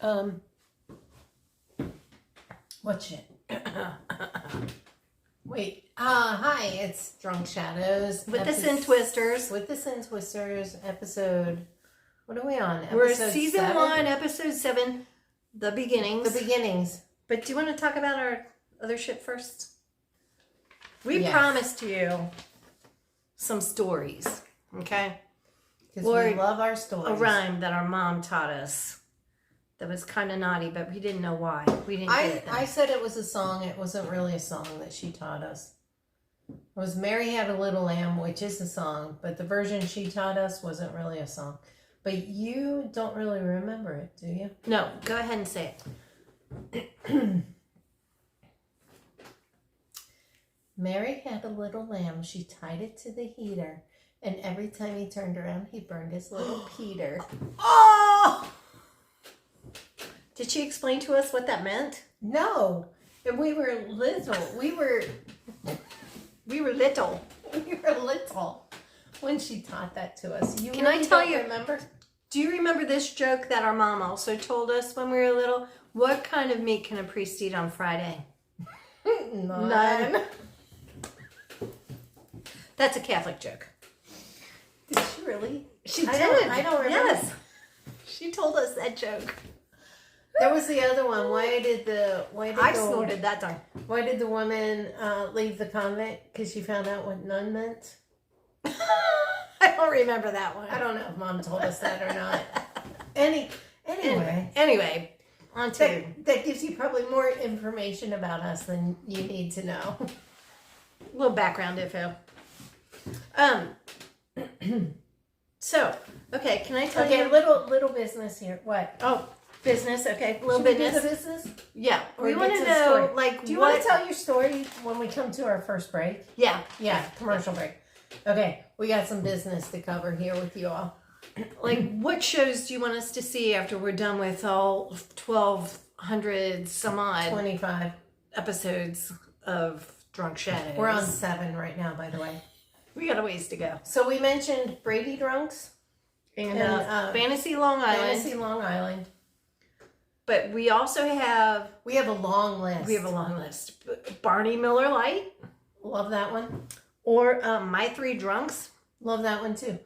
Um, what shit? Wait. Hi, it's Drunk Shadows. With the Sin Twisters. With the Sin Twisters episode. What are we on? We're Episode season 7? 1, episode 7, The Beginnings. The Beginnings. But do you want to talk about our other shit first? We Yes. promised you some stories, okay? Because we love our stories. A rhyme that our mom taught us that was kind of naughty, but we didn't know why. We didn't get it then. I said it was a song. It wasn't really a song that she taught us. It was Mary Had a Little Lamb, which is a song, but the version she taught us wasn't really a song. But you don't really remember it, do you? No, go ahead and say it. Mary had a little lamb. She tied it to the heater, and every time he turned around, he burned his little Peter. Oh! Did she explain to us what that meant? No, and we were little. We were little. When she taught that to us. You Can really I tell don't you? Remember? Do you remember this joke that our mom also told us when we were little? What kind of meat can a priest eat on Friday? None. That's a Catholic joke. Did she really? She did. I don't remember. Yes. She told us that joke. There was the other one. I snorted that time. Why did the woman leave the convent? Because she found out what nun meant. I don't remember that one. I don't know if Mom told us that or not. Anyway, on to that gives you probably more information about us than you need to know. A little background info. So, okay, can I tell you? Okay, little business here. What? Oh, business. Okay, little Should we do business. the business? Yeah, Or we get want to to the know, story? like, Do you what? want to tell your story when we come to our first break? Yeah. Yeah, commercial break. Okay, we got some business to cover here with you all. Like, what shows do you want us to see after we're done with all 1,200 some odd 25. episodes of Drunk Shadows? We're on 7 right now, by the way. We got a ways to go. So we mentioned Brady Drunks And Fantasy Long Island. Fantasy Long Island. But we also have... We have a long list. We have a long list. Barney Miller Lite. Love that one. Or My Three Drunks. Love that one too.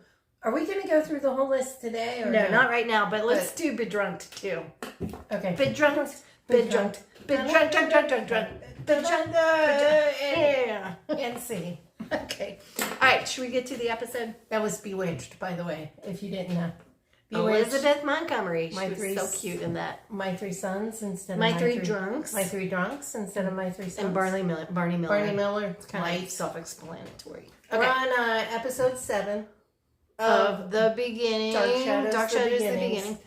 Are we going to go through the whole list today? Or No, not right now, but let's do Bedrunked too. Okay. Bedrunked. Bedrunked. Bedrunked. Bedrunked. Yeah. And C. Okay. All right. Should we get to the episode? That was Bewitched, by the way, if you didn't know. Elizabeth Montgomery. She My was three so cute in that. My Three Sons instead of My Three Drunks. My Three Drunks instead of My Three Sons. And Barney Miller. Barney Miller. It's kind of self-explanatory. We're on episode 7 of The Beginning. Dark Shadows, The Beginning.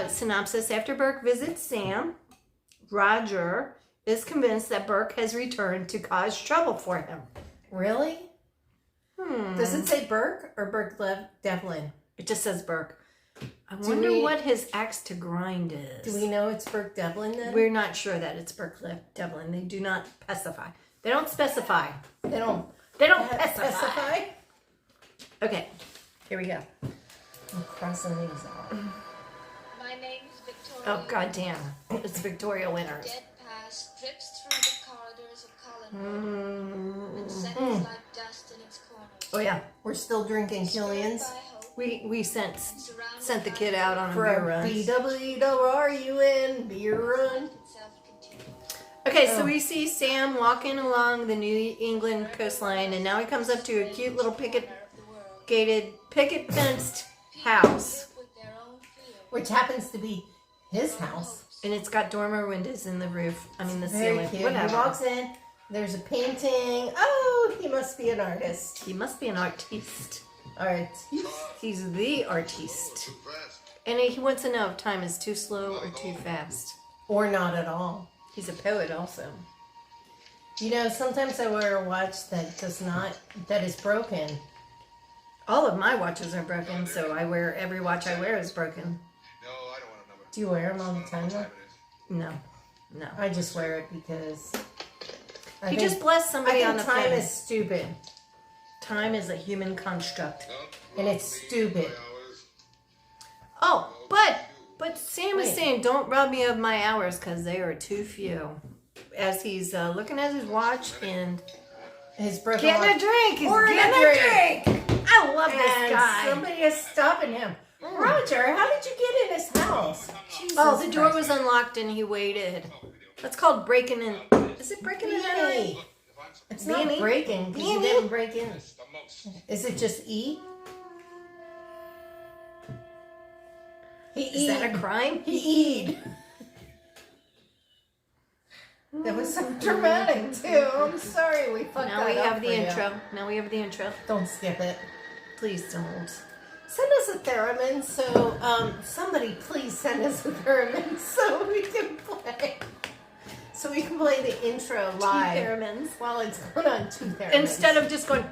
Synopsis. After Burke visits Sam, Roger is convinced that Burke has returned to cause trouble for him. Really? Does it say Burke or Burke Devlin? It just says Burke. I wonder what his axe to grind is. Do we know it's Burke Devlin then? We're not sure that it's Burke Devlin. They do not specify. They don't specify. They don't specify. Okay, here we go. I'm crossing these out. My name is Victoria. Oh, goddamn. It's Victoria Winters. Dead past drips through the corridors of Colin and settles like dust in its corners. Oh, yeah. We're still drinking Killian's. By hope We sent the kid out on a For beer a run. BWRUN beer run. itself continues. Okay, so we see Sam walking along the New England coastline, and now he comes up to a cute little picket fenced house. Live with their own fear. Which happens to be his house. And it's got dormer windows in the roof. I mean, the Very ceiling. cute. Whatever. He walks in. There's a painting. Oh, he must be an artist. He must be an artiste. Artist. He's the artiste. And he wants to know if time is too slow or too fast. Or not at all. He's a poet also. You know, sometimes I wear a watch that is broken. All of my watches are broken, so every watch I wear is broken. No, I don't want a number. Do you wear them all the time though? No. I just wear it because He just blessed somebody on the time phone. is stupid. Time is a human construct. And it's stupid. Oh, but Sam is Wait. saying, don't rob me of my hours because they are too few. As he's looking at his watch and His brother getting a drink. He's Pouring a getting a drink. I love this and guy. somebody is stopping him. Roger, how did you get in his house? Oh, Jesus the door Christ. was unlocked and he waited. That's called breaking in. Is it breaking and entering? B&E. It's not B&E? breaking because you B&E? didn't break in. Is it just E? He Is that a crime? He eat. That was so dramatic too. I'm sorry we fucked Now that we up have for the you. intro. Now we have the intro. Don't skip it. Please don't. Send us a theremin, so somebody please send us a theremin so we can play. So we can play the intro live. Theremins. While it's going on 2 theremins. Instead of just going.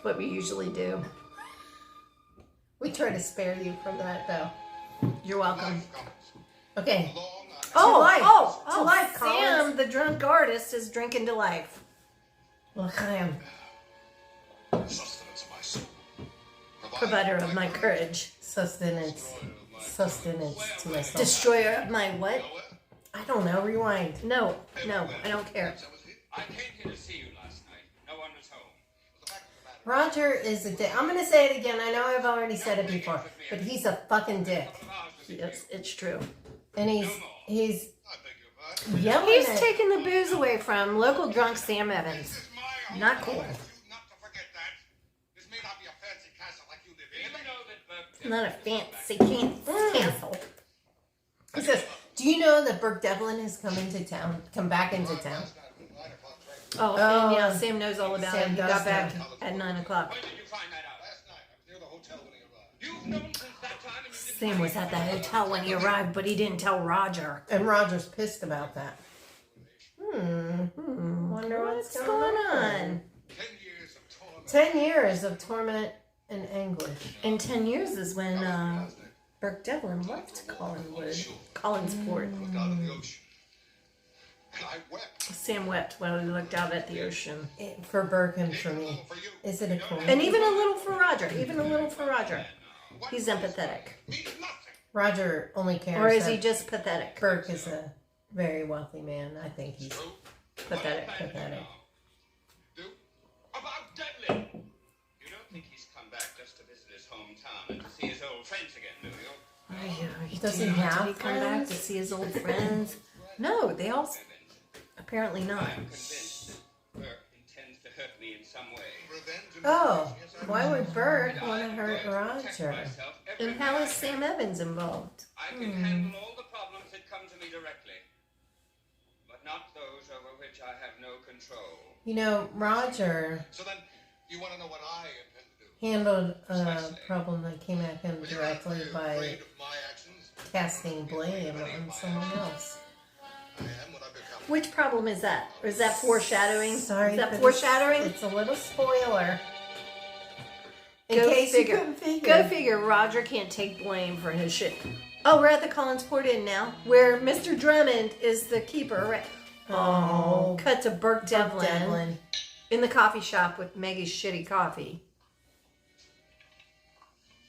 What we usually do. We try to spare you from that though. You're welcome. Okay. Oh, life. oh, To life, Sam, Collins. the drunk artist, is drinking to life. Look at him. Provider of my courage. Sustenance to myself. Destroyer of my what? I don't know. Rewind. No, I don't care. I came here to see you last night. No one was home. Roger is a dick. I'm gonna say it again. I know I've already said it before, but he's a fucking dick, Yes, it's true. and he's I beg your pardon. yelling He's at. taking the booze away from local drunk Sam Evans. This is my home. Not cool. I want you not to forget that. This may not be a fancy castle like you live in. Even though that Burke Not a fancy castle. He says, "Do you know that Burke Devlin has come back into town?" Oh, and yeah, Sam knows all about Sam it. He does got back know. at 9 o'clock. When did you find that out? Last night. I was near the hotel when he arrived. You've known since that time and you didn't Sam was at the hotel when he arrived, but he didn't tell Roger. And Roger's pissed about that. Wonder what's going on. 10 years of torment. 10 years of torment and anguish. And 10 years is when Burke Devlin left Collinsport. Looked out at the ocean. And I wept. Sam wept while he looked out at the ocean. For Burke and for me. For you. Is it a cool? And even a little for Roger. He's empathetic. Means nothing. Roger only cares. Or is he that just pathetic? Burke is a very wealthy man. I think he's True. pathetic. Do? About Devlin. You don't think he's come back just to visit his hometown and to see his old friends again, do you? Does he Did he have come back friends? to see his old friends? No, they all apparently not. I am convinced that Burke intends to hurt me in some way. Revenge and Oh, why would Burke want to hurt Roger? And how is Sam Evans involved? I can handle all the problems that come to me directly, but not those over which I have no control. You know, Roger So then, you want to know what I intend to do? handled a problem that came at him directly by Afraid of my actions? casting blame on someone else. I am what I become. Which problem is that? Or is that foreshadowing? Sorry, Is that but foreshadowing? It's a little spoiler. In Go case figure. you couldn't figure. Go figure. Roger can't take blame for his shit. Oh, we're at the Collinsport Inn now, where Mr. Drummond is the keeper. Right? Oh, Cut to Burke Devlin, Devlin. in the coffee shop with Maggie's shitty coffee.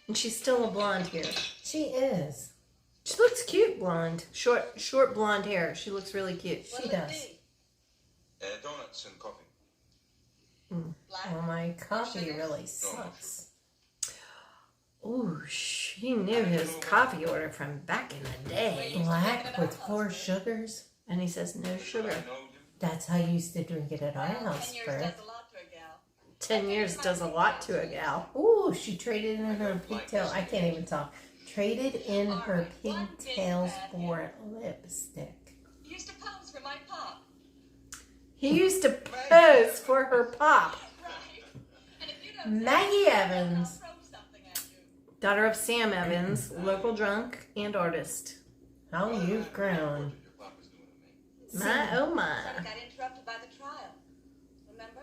And she's still a blonde here. She is. She looks cute, blonde. Short blonde hair. She looks really cute. She does. Donuts and coffee. Well, my coffee really sucks. Ooh, she knew his coffee order from back in the day. Black with 4 sugars. And he says no sugar. That's how you used to drink it at our house, Bert. 10 years does a lot to a gal. Ooh, she traded in her pigtail. I can't even talk. Traded in her pigtails for lipstick. You used to pose for my pop. He used to pose for her pop. Right. And if you don't Maggie Evans. I'll throw something at you. Daughter of Sam Evans, local drunk and artist. How you've grown. My oh my. Son got interrupted by the trial. Remember?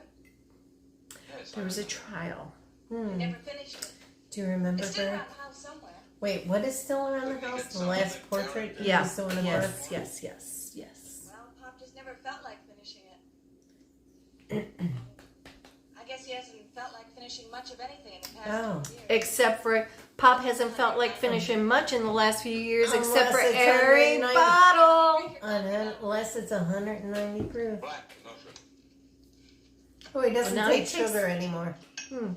There was a trial. We never finished it. Do you remember, It's still Bert? around the house somewhere. Wait, what is still around the house? The last portrait? Yeah. He's doing of Bert? Yes. Well, Pop just never felt like finishing it. I guess he hasn't felt like finishing much of anything in the past Oh. few years. Except for Pop hasn't felt like finishing much in the last few years, except for Unless it's every 190. bottle. Unless it's 190 proof. Black, no sugar. Oh, he doesn't Well, now take he takes- sugar anymore. Hmm.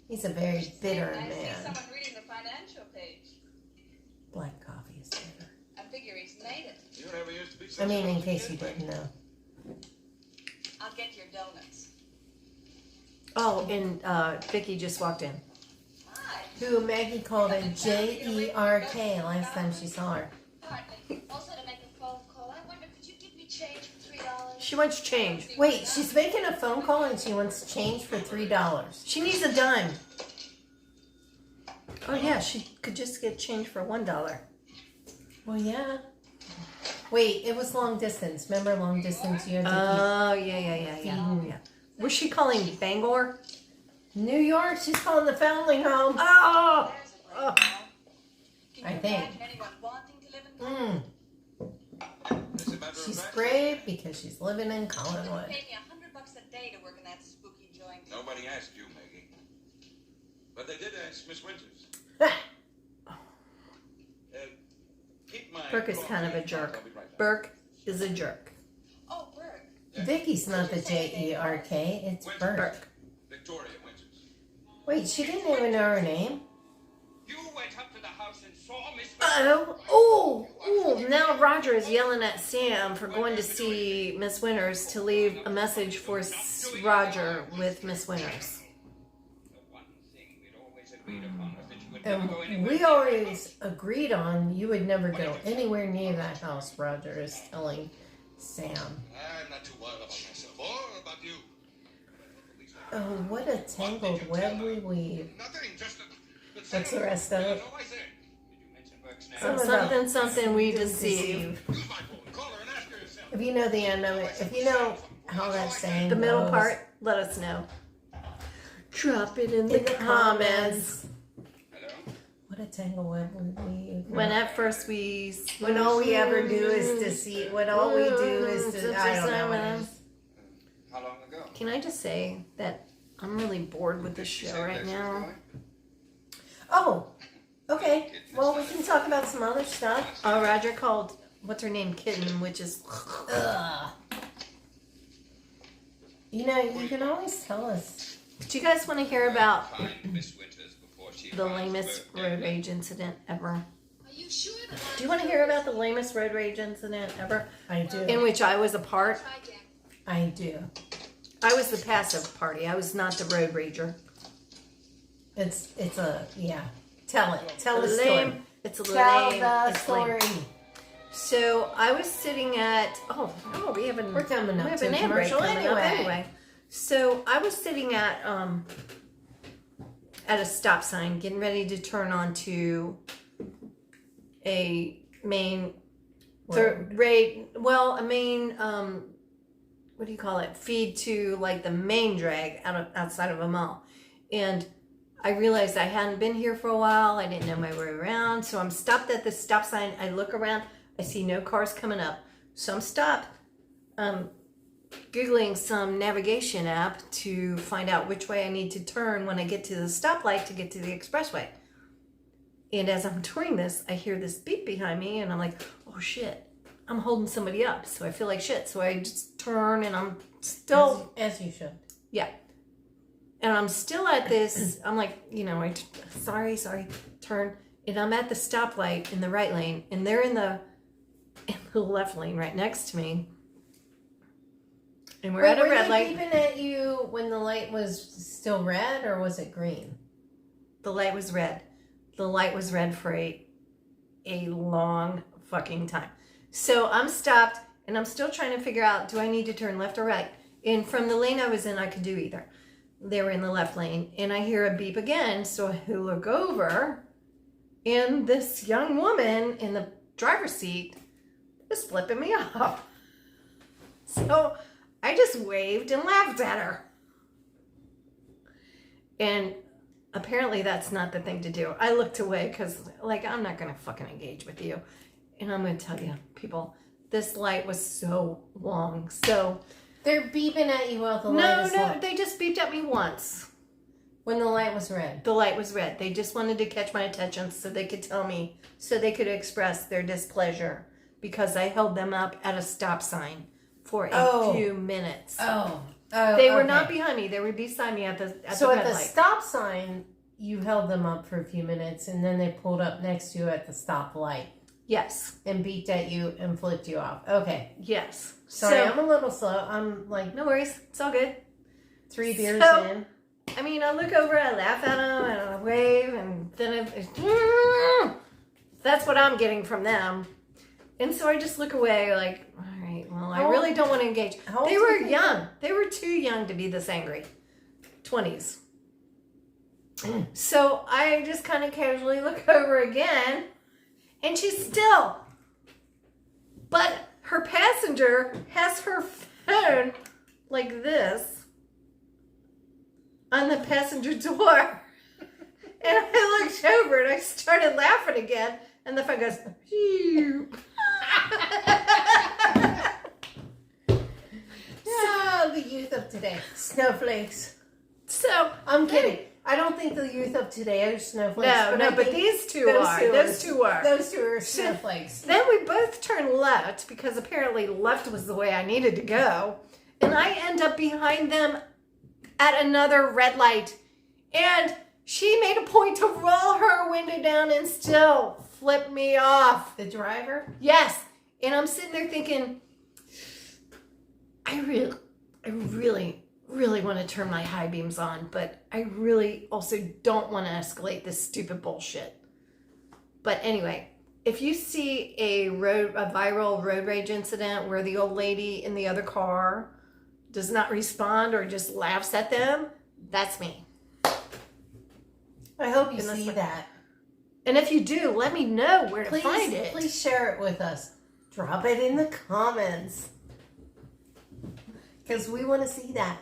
He's a very bitter I see man. someone reading the financial page. Black coffee is bitter. I figure he's made it. You never used to be so I mean, in smart. case you didn't know. I'll get your donuts. Oh, and Vicky just walked in. Hi. Who Maggie called a Jerk last time she saw her. Partly. Also to make a phone call. I wonder, could you give me change for $3? She wants change. Wait, she's making a phone call and she wants change for $3. She needs a dime. Oh yeah, she could just get change for $1. Well, yeah. Wait, it was long distance. Remember long distance? You had to Oh yeah. Was she calling Bangor? keep New York. She's calling the family home. Oh, There's a oh. great home. Can I you think. imagine anyone wanting to live in that? As a matter of She's fact, brave because she's living in They Collinwood. paid me $100 a day to work in that spooky joint. Nobody asked you, Maggie. But they did ask Miss Winters. Keep my Burke is kind of a coffee. jerk. I'll be right back. Burke is a jerk. Oh, Burke. Vicky's not the Jerk. It's Burke. Burke. Victoria Winters. Wait, she didn't even know her name. You went up to the house and saw Miss Oh, now Roger is yelling at Sam for going to see Miss Winters to leave a message for Roger with Miss Winters. The one thing we'd always agreed upon was that you would never go And anywhere. we always agreed on you would never go anywhere near that house, Roger is telling Sam. I'm not too worried about myself or about you. Oh, what a tangled web we weave. Nothing, just a... What's the rest of it? No, I said. Did you mention Burke's name? Some of Something, something we deceive. Use my phone. Call her and ask her yourself. If you know the end of it, if you know how that saying The middle goes, part, let us know. Drop it in the comments. Hello? What a tangled web we weave. When at first we... When all we ever do is deceive. When all we do is to, I don't know what it is. How long ago? Can I just say that I'm really bored with this She show said right that she was now. going? Oh, okay. Well, we can talk about some other stuff. Oh, Roger called, what's her name, Kitten, which is... Ugh. You know, you can always tell us. Do you guys want to hear about Find Miss Winters before she the finds lamest Burke road dead. rage incident ever? Are you sure that Do you want to hear about the lamest road rage incident ever? I do. In which I was a part? Try again. I do. I was the passive party. I was not the road rager. It's a, yeah. Tell it. Tell the story. Lame. It's a Tell lame. the It's lame. story. So I was sitting at we haven't We're coming up we have to an a ad break commercial coming up anyway. anyway. So I was sitting at a stop sign, getting ready to turn onto a main a main what do you call it? Feed to like the main drag outside of a mall, and I realized I hadn't been here for a while. I didn't know my way around. So I'm stopped at the stop sign. I look around. I see no cars coming up. So I'm stopped Googling some navigation app to find out which way I need to turn when I get to the stoplight to get to the expressway. And as I'm doing this, I hear this beep behind me and I'm like, oh shit, I'm holding somebody up. So I feel like shit. So I just turn and I'm still... As you should. Yeah. And I'm still at this, I'm like, sorry, turn. And I'm at the stoplight in the right lane, and they're in the left lane right next to me. And we're at a red light. Were they beeping at you when the light was still red, or was it green? The light was red. The light was red for a long fucking time. So I'm stopped, and I'm still trying to figure out, do I need to turn left or right? And from the lane I was in, I could do either. They were in the left lane, and I hear a beep again, so I look over, and this young woman in the driver's seat is flipping me off. So I just waved and laughed at her. And apparently that's not the thing to do. I looked away because, I'm not going to fucking engage with you. And I'm going to tell you, people, this light was so long. So They're beeping at you while the light No, is no, lit. they just beeped at me once. When the light was red. The light was red. They just wanted to catch my attention so they could tell me, so they could express their displeasure because I held them up at a stop sign for a few minutes. Oh, They were okay. not behind me. They were beside me at the So red at the light. stop sign, you held them up for a few minutes, and then they pulled up next to you at the stop light Yes. and beeped at you and flipped you off. Okay. Yes. Sorry, So, I'm a little slow. I'm like no worries. It's all good. 3 beers So- in. I mean, I look over, I laugh at them, and I wave, and then that's what I'm getting from them. And so I just look away like, all right, well, I really don't want to engage. How old They do you were think young. They were too young to be this angry. 20s. So I just kind of casually look over again, and she's still. But her passenger has her phone like this on the passenger door. And I looked over and I started laughing again, and the phone goes, phew. Ah, the youth of today. Snowflakes. So I'm kidding. I don't think the youth of today are snowflakes. no, I but think these two are. Those two are. Those two are snowflakes. Then we both turned left because apparently left was the way I needed to go. And I end up behind them at another red light. And she made a point to roll her window down and still flip me off. The driver? Yes. And I'm sitting there thinking, I really want to turn my high beams on, but I really also don't want to escalate this stupid bullshit. But anyway, if you see a viral road rage incident where the old lady in the other car does not respond or just laughs at them, that's me. I hope you And that's see what- that. And if you do, let me know where to find it. Please share it with us. Drop it in the comments. Because we want to see that.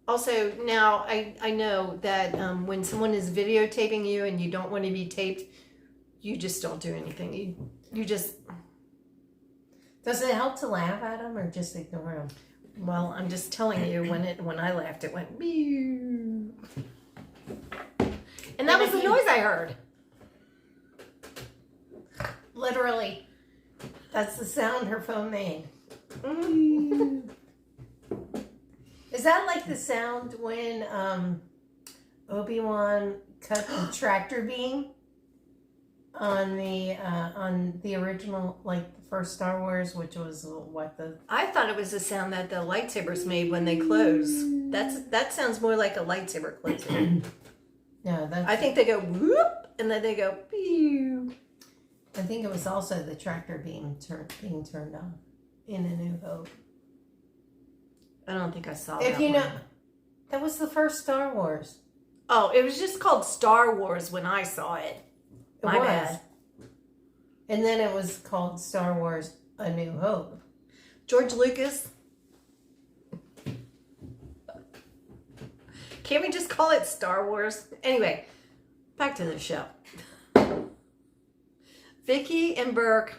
Also, now I know that when someone is videotaping you and you don't want to be taped, you just don't do anything. You just, Does it help to laugh at them or just ignore them? well, I'm just telling you, when I laughed, it went, meow. And that was the noise I heard. Literally. That's the sound her phone made. Is that like the sound when Obi-Wan cut the tractor beam on the original, like the first Star Wars, which was I thought it was the sound that the lightsabers made when they close. That sounds more like a lightsaber closing. No, that's, I think they go whoop, and then they go pew. I think it was also the tractor beam being turned on in A New Hope. I don't think I saw If that you know, one. that was the first Star Wars. Oh, it was just called Star Wars when I saw it. It My was. bad. And then it was called Star Wars A New Hope. George Lucas. Can't we just call it Star Wars? Anyway, back to the show. Vicky and Burke.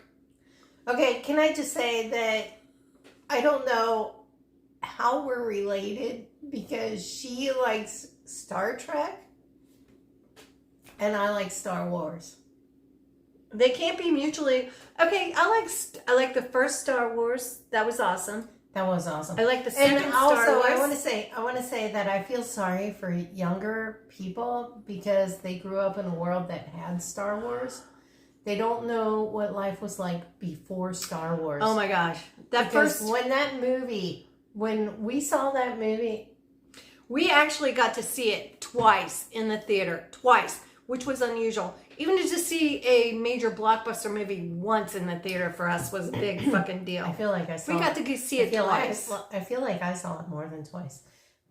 Okay, can I just say that I don't know how we're related because she likes Star Trek and I like Star Wars. They can't be mutually. Okay, I like the first Star Wars. That was awesome. That was awesome. I like the second And also, Star Wars. I want to say that I feel sorry for younger people because they grew up in a world that had Star Wars. They don't know what life was like before Star Wars. Oh my gosh, Because when we saw that movie, we actually got to see it twice in the theater, which was unusual. Even to just see a major blockbuster movie once in the theater for us was a big fucking deal. I feel like I saw. We got to go see it twice. I feel like I saw it more than twice,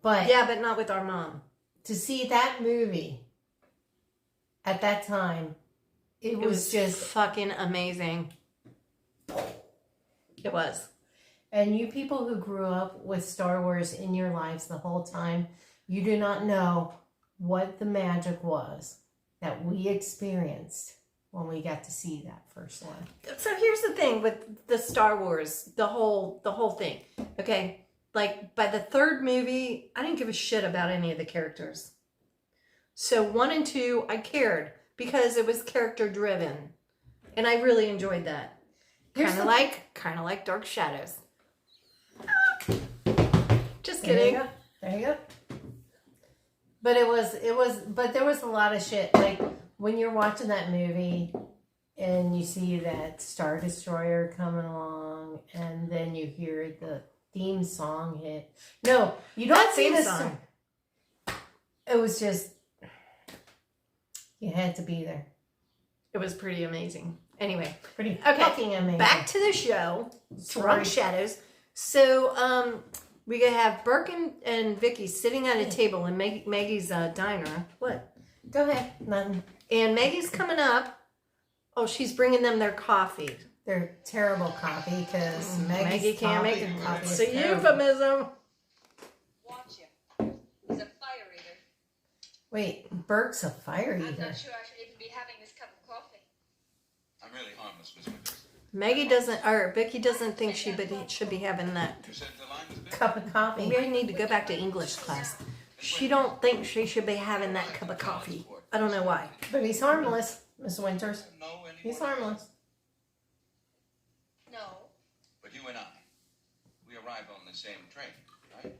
but Yeah, but not with our mom. to see that movie at that time, it was just. fucking amazing. It was. And you people who grew up with Star Wars in your lives the whole time, you do not know what the magic was that we experienced when we got to see that first one. So here's the thing with the Star Wars, the whole thing. Okay, like by the third movie, I didn't give a shit about any of the characters. So 1 and 2, I cared because it was character driven, and I really enjoyed that. Kind of like Dark Shadows. Just kidding. There you go. But but there was a lot of shit. Like when you're watching that movie and you see that Star Destroyer coming along, and then you hear the theme song hit. No, you don't see the song. It was just, you had to be there. It was pretty amazing. Anyway, Pretty fucking amazing. back to the show. Sorry. Dark Shadows. So, we gonna have Burke and Vicky sitting at a table in Maggie's diner. What? Go ahead. Nothing. And Maggie's coming up. Oh, she's bringing them their coffee. They're terrible coffee because Maggie can't make it. coffee. It's is a terrible. euphemism. Watch him. He's a fire eater. Wait, Burke's a fire I'm eater. not sure I should even be having this cup of coffee. I'm really harmless, Miss Winters. Maggie doesn't, or Vicky doesn't think she should be having that. You said the line was big. Cup of coffee. Maybe I need to go back to English class. She don't think she should be having that cup of coffee. I don't know why. But he's harmless, Miss Winters. Know anyone He's harmless. No. But you and I, we arrived on the same train, right?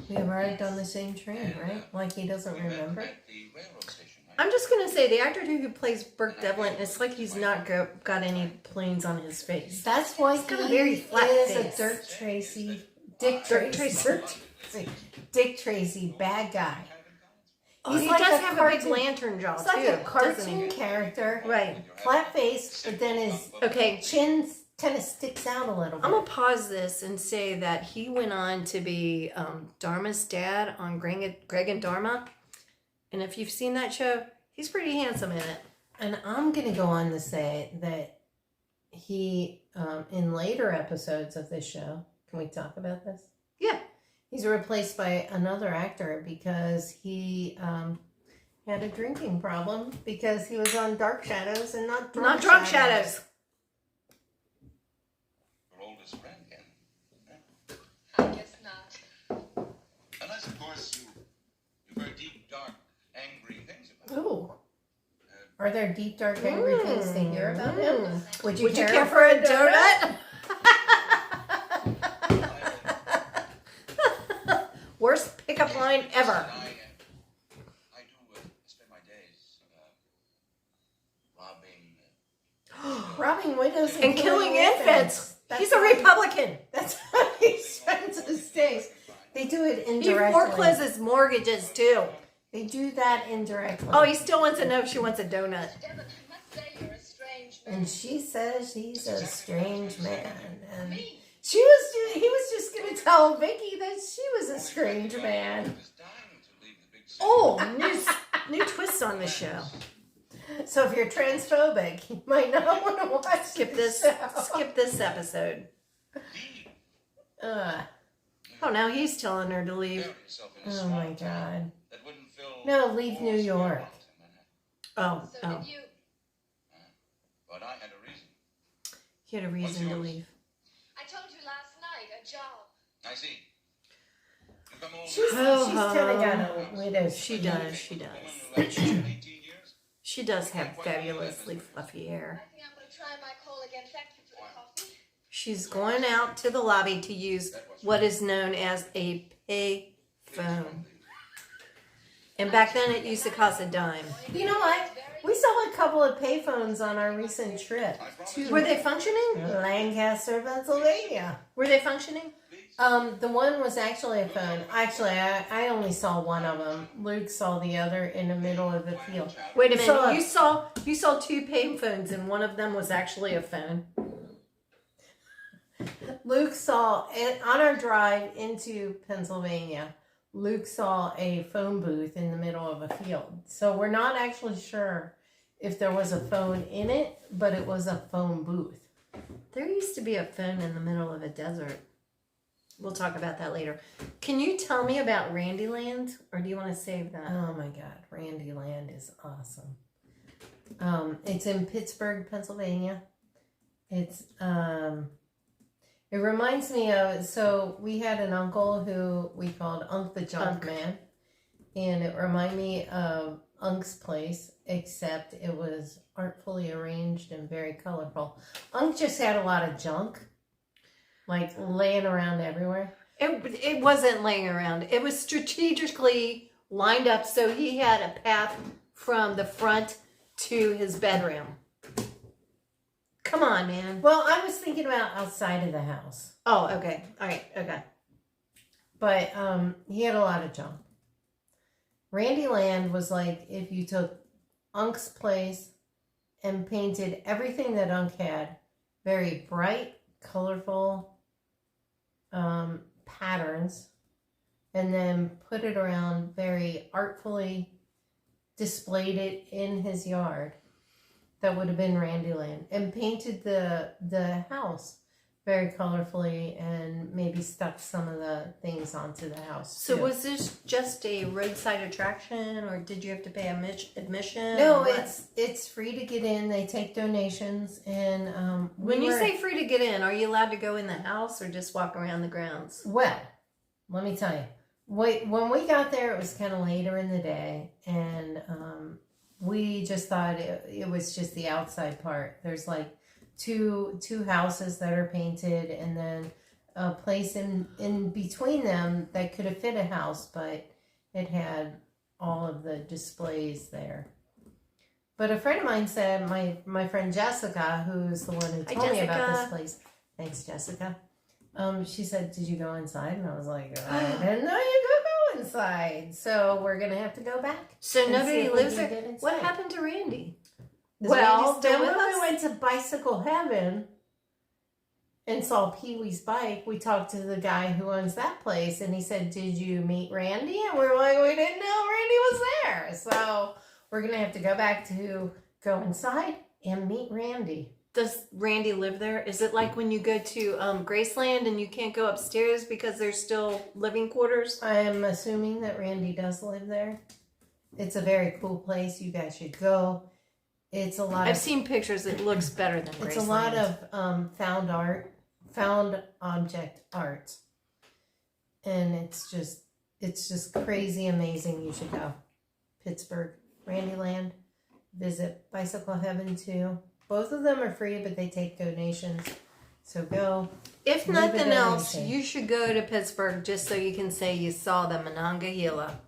We arrived on the same train, right? Like he doesn't We met remember. at the railroad station, right? I'm just gonna say the actor who plays Burke Devlin, it's like he's not got any planes on his face. That's why He's got a he very flat is face. a Dick Tracy, bad guy. Oh, he like does a have a big cartoon- lantern jaw He's too, like a doesn't cartoon he? character, Right. flat face, but then his Okay. chin kind of sticks out a little bit. I'm gonna pause this and say that he went on to be Dharma's dad on Greg and Dharma, and if you've seen that show, he's pretty handsome in it. And I'm gonna go on to say that he, in later episodes of this show, can we talk about this? Yeah. He's replaced by another actor because he had a drinking problem because he was on Dark Shadows and not Not Drunk Shadows. Your oldest friend, Ken. I guess not. Unless, of course, you've heard deep, dark, angry things about him. Ooh. Are there deep, dark, angry things to hear about him? Would you care for a donut? Worst pickup line ever. I do spend my days Robbing widows And killing infants. He's a Republican. That's how he spends his days. They do it He indirectly. forecloses mortgages too. They do that indirectly. Oh, he still wants to know if she wants a donut. Devin, I must say you're a strange man. And she says he's a strange man. And Me. he was just going to tell Vicky that she was a strange man. Oh, new twist on the show. So if you're transphobic, you might not want to watch Skip this this. show. Skip this episode. Oh, now he's telling her to leave. Oh my God. That wouldn't fill No, leave New York. Oh, So oh. did you? But I had a reason. He had a reason to leave. I told you last night, a job. I see. You come over. She's kind of got a widow. She does. She does. That's true. 18 years? She does have fabulously fluffy hair. I think I'm going to try my call again. Thank you for the coffee. She's going out to the lobby to use what is known as a pay phone. And back then it used to cost a dime. You know what? We saw a couple of payphones on our recent trip to Were they functioning? Lancaster, Pennsylvania. Were they functioning? The one was actually a phone. Actually, I only saw one of them. Luke saw the other in the middle of the field. Wait a So- minute. You saw two pay phones and one of them was actually a phone. Luke saw, on our drive into Pennsylvania, Luke saw a phone booth in the middle of a field. So we're not actually sure if there was a phone in it, but it was a phone booth. There used to be a phone in the middle of a desert. We'll talk about that later. Can you tell me about Randyland, or do you want to save that? Oh my God, Randyland is awesome. It's in Pittsburgh, Pennsylvania. It's it reminds me of, so we had an uncle who we called Unc the Junk Man, and it reminded me of Unc's place, except it was artfully arranged and very colorful. Unc just had a lot of junk, like laying around everywhere. It wasn't laying around. It was strategically lined up so he had a path from the front to his bedroom. Come on, man. Well, I was thinking about outside of the house. Oh, okay. All right. Okay. But he had a lot of junk. Randyland was like if you took Unc's place and painted everything that Unc had very bright, colorful patterns, and then put it around very artfully, displayed it in his yard. That would have been Randyland, and painted the house very colorfully, and maybe stuck some of the things onto the house. So too. was this just a roadside attraction, or did you have to pay admission? No, it's free to get in. They take donations, and when you say free to get in, are you allowed to go in the house or just walk around the grounds? Well, let me tell you. When we got there, it was kind of later in the day, and we just thought it was just the outside part. There's like two houses that are painted, and then a place in between them that could have fit a house, but it had all of the displays there. But a friend of mine said, my friend Jessica, who's the one who told me about this place. Thanks, Jessica. She said, "Did you go inside?" And I was like, "I didn't know you could go inside." So we're gonna have to go back. So and nobody see if we lives can there. get inside. What happened to Randy? Is Well, Randy still then with when us? we went to Bicycle Heaven and saw Pee-wee's bike, we talked to the guy who owns that place, and he said, "Did you meet Randy?" And we were like, "We didn't know Randy was there." So we're gonna have to go inside and meet Randy. Does Randy live there? Is it like when you go to Graceland and you can't go upstairs because there's still living quarters? I'm assuming that Randy does live there. It's a very cool place. You guys should go. It's a lot. I've seen pictures. It looks better than Graceland. It's a lot of found object art, and it's just crazy amazing. You should go. Pittsburgh, Randyland. Visit Bicycle Heaven too. Both of them are free, but they take donations. So go. If Leave it nothing at else, anything. you should go to Pittsburgh just so you can say you saw the Monongahela.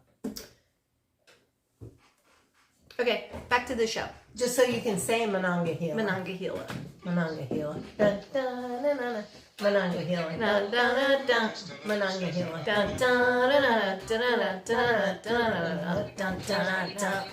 Okay, back to the show. Just so you can say Monongahela. Monongahela. Monongahela. Dun, dun, dun, dun, dun. Monongahela. Dun, dun, dun, dun. Monongahela. Dun, dun, dun, dun, dun, dun, dun, dun, dun, dun.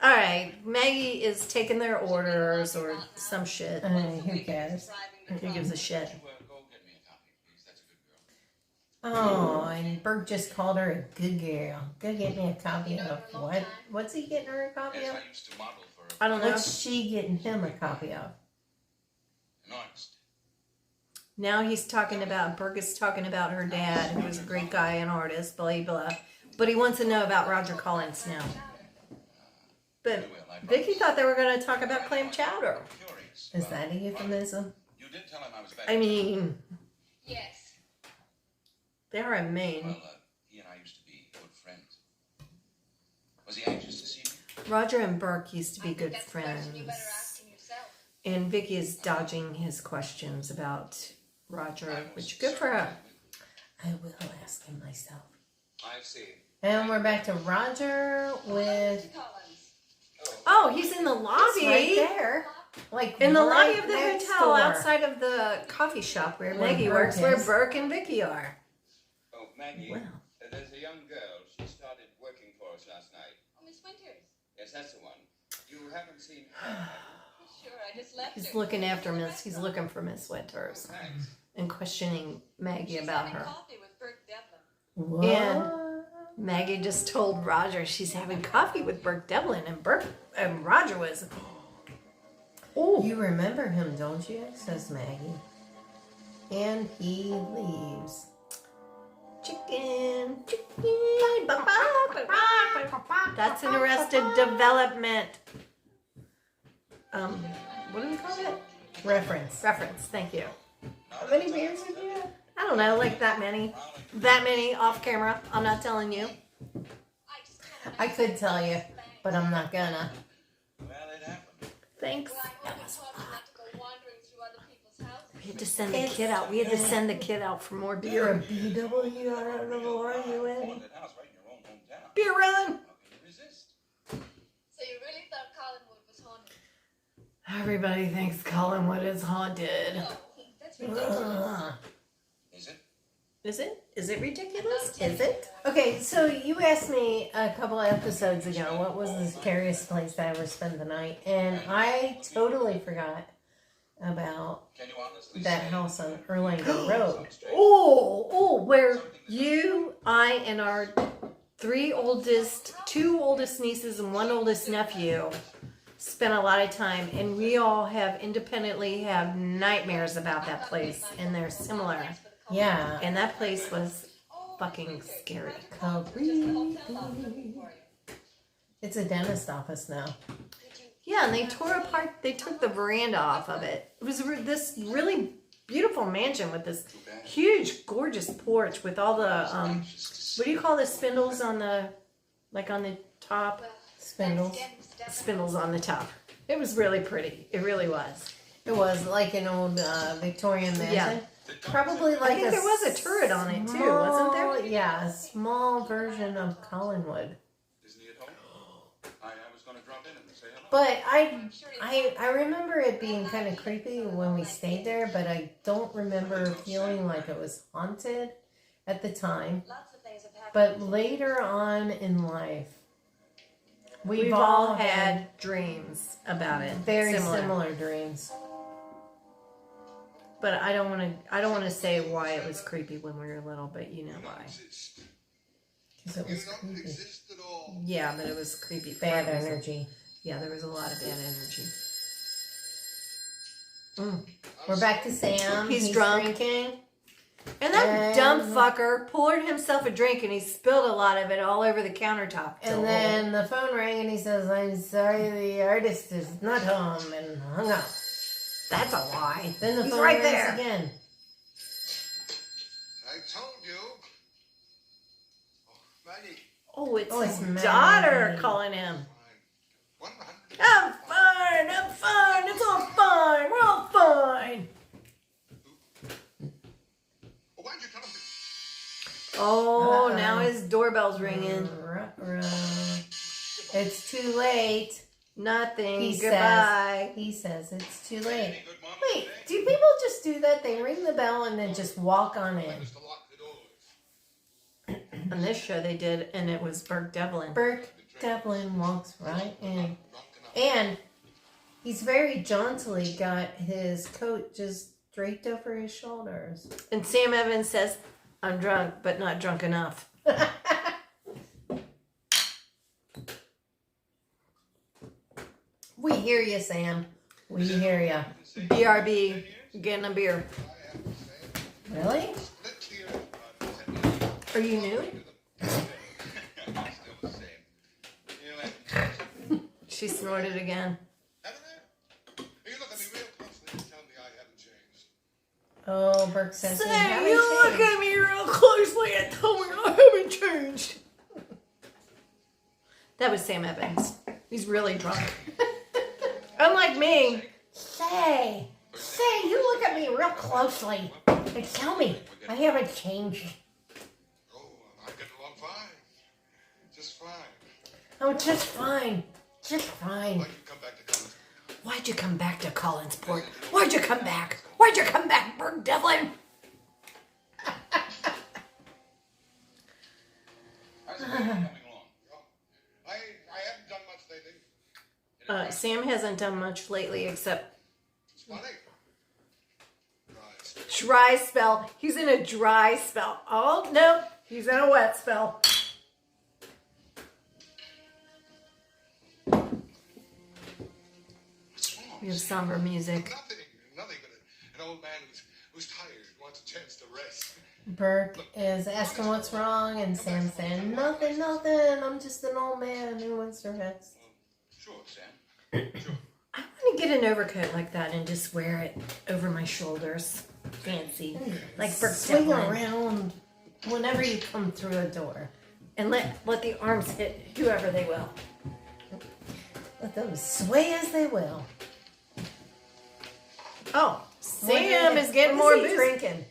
All right, Maggie is taking their orders or some shit. Who cares? Who gives a shit? Go get me a copy, please. That's a good girl. Oh, and Burke just called her a good girl. Go get me a copy of what? What's he getting her a copy Yes, of? I used to model for I don't know. What's she getting him a copy of? an artist. Now he's talking about, Burke is talking about her dad, who was a great guy, an artist, blah, blah. But he wants to know about Roger Collins now. But Vicky thought they were going to talk about clam chowder. Curious. Is that a euphemism? You did tell him I was back. I mean, Yes. they're in Well, Maine. he and I used to be good friends. Was he anxious to see me? Roger and Burke used to be good That's a question you better friends. ask him yourself. And Vicky is dodging his questions about Roger, which good for her. I will ask him myself. I see. And we're back to Roger with Collins. Oh, he's in the He's lobby. right there. Like In the right lobby of the next hotel door. outside of the coffee shop where Where Maggie Burke works, where is. Burke and Vicky are. Oh, Maggie. Wow. There's a young girl. She started working for us last night. Oh, Miss Winters. Yes, that's the one. You haven't seen her. Sure, I just left He's her. looking after Miss. He's looking for Miss Winters Thanks. and questioning Maggie She's about having her. coffee with Burke Devlin. What? And Maggie just told Roger she's having coffee with Burke Devlin, and Roger was. Oh, You remember him, don't you? Says Maggie. And he leaves. chicken. That's an Arrested Development. what do we call it? Reference. Reference. Thank you. How many beers did you have? I don't know, like that many. That many off camera. I'm not telling you. I could tell you, but I'm not gonna. Well, it happened. Thanks. Well, I always thought you like to go wandering through other people's houses. We had to send the kid out. We had to send the kid out for more You're a beer. BW, I don't know where you You in. bought that house right in your own hometown. Beer run. How can you resist? So you really thought Collinwood was haunted? Everybody thinks Collinwood is haunted. Oh, that's ridiculous. Ugh. Is it? Is it? Is it ridiculous? Is it? Okay, so you asked me a couple of episodes ago what was the scariest place I ever spent the night, and I totally forgot about Can you honestly that say house on Erlanger Road. something strange? Oh, where you, I, and our two oldest nieces and one oldest nephew spent a lot of time, and we all independently have nightmares about that place, and they're similar. Yeah. And that place was fucking scary. Creepy. It's a dentist office now. Yeah, and they took the veranda off of it. It was this really beautiful mansion with this huge, gorgeous porch with all the, what do you call the spindles on the top? Spindles. Spindles on the top. It was really pretty. It really was. It was like an old Victorian mansion. Yeah. Probably like I think there was a turret on it too, wasn't there? small- Yeah, a small version of Collinwood. Isn't he at home? I was going to drop in and say hello. But I remember it being kind of creepy when we stayed there, but I don't remember feeling like it was haunted at the time. Lots of things have happened. But later on in life, We've all had dreams about it. very similar dreams. But I don't want to say why it was creepy when we were little, but you know why. Because it was creepy. Yeah, but it was creepy. Bad energy. Yeah, there was a lot of bad energy. We're back to Sam. He's drunk. Drinking. And that And- dumb fucker poured himself a drink and he spilled a lot of it all over the countertop. And then the phone rang and he says, "I'm sorry, the artist is not home," and hung up. That's a lie. Then the He's phone right rings there. again. I told you. Oh, Maggie. Oh, it's Oh, it's his Maggie. daughter calling him. Fine. 100. I'm fine. I'm fine. It's all fine. We're all fine. Oh, why'd you tell him? Oh, Uh-oh. now his doorbell's ringing. Ruh-roh. It's too late. Nothing. He Goodbye. He says it's too late. Any good mom Wait, today? do people just do that? They ring the bell and then just walk on in. Just to lock the doors. On this show they did, and it was Burke Devlin. Burke Devlin walks right in. Drunk enough. And he's very jauntily got his coat just draped over his shoulders. And Sam Evans says, "I'm drunk, but not drunk enough." We hear you, Sam. We hear you. BRB, getting a beer. Really? Let's clear. Are you new? Still the same. You know, She snorted again. Haven't I? You look at me real closely and tell me I haven't changed. Oh, Burke says he haven't you look changed. at me real closely and tell me I haven't changed. That was Sam Evans. He's really drunk. Unlike me. Say, you look at me real closely and tell me I haven't changed. Oh, I'm getting along fine. Just fine. Oh, just fine. Just fine. Why'd you come back to college? Why'd you come back to Collinsport? Why'd you come back? Why'd you come back, Burke Devlin? how's it coming along? I haven't done much lately. Sam hasn't done much lately except It's funny. Right. dry spell. He's in a dry spell. Oh, no. He's in a wet spell. What's wrong? We have somber music. Nothing but an old man who's tired, wants a chance to rest. Burke is asking what's wrong, and Sam's saying, nothing. I'm just an old man who wants to rest. Sure, Sam. Sure. I want I'm gonna get an overcoat like that and just wear it over my shoulders. Fancy. Like Burke Swing Devlin. around whenever you come through a door. And let the arms hit whoever they will. Let them sway as they will. Oh, Sam is getting What more is he booze. drinking?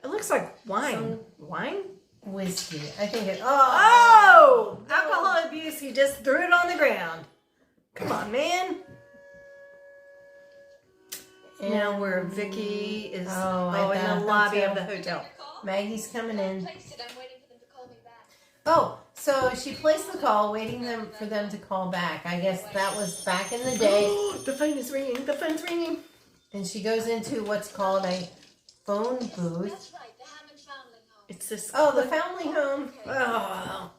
It looks like wine. Wine? Whiskey. I think it. Oh! Alcohol abuse. He just threw it on the ground. Come on, man. Now where Vicky is in the lobby of the hotel. Maggie's coming in. Placed it. I'm waiting for them to call me back. Oh, so she placed the call, waiting for them to call back. I guess that was back in the day. The phone is ringing. The phone's ringing. And she goes into what's called a phone booth. That's right, the Hammond Family Home. It's this. Oh, the family home. Oh.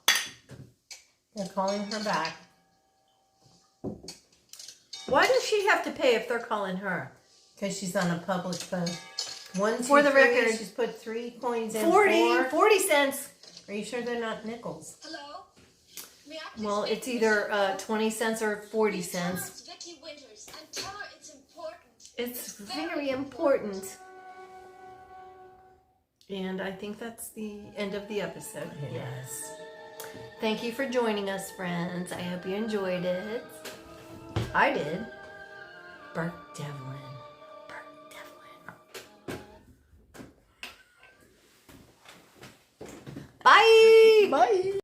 They're calling her back. Why does she have to pay if they're calling her? Because she's on a public phone. 1, 2, For the 3, record. she's put 3 coins in. 40 cents. Are you sure they're not nickels? Hello? May I please Well, speak it's to either Mrs. 20 cents or 40 Please tell her cents. it's Vicky Winters and tell her it's important. It's very important. And I think that's the end of the episode. Yes. Thank you for joining us, friends. I hope you enjoyed it. I did. Burke Devlin. Burke Devlin. Bye. Bye.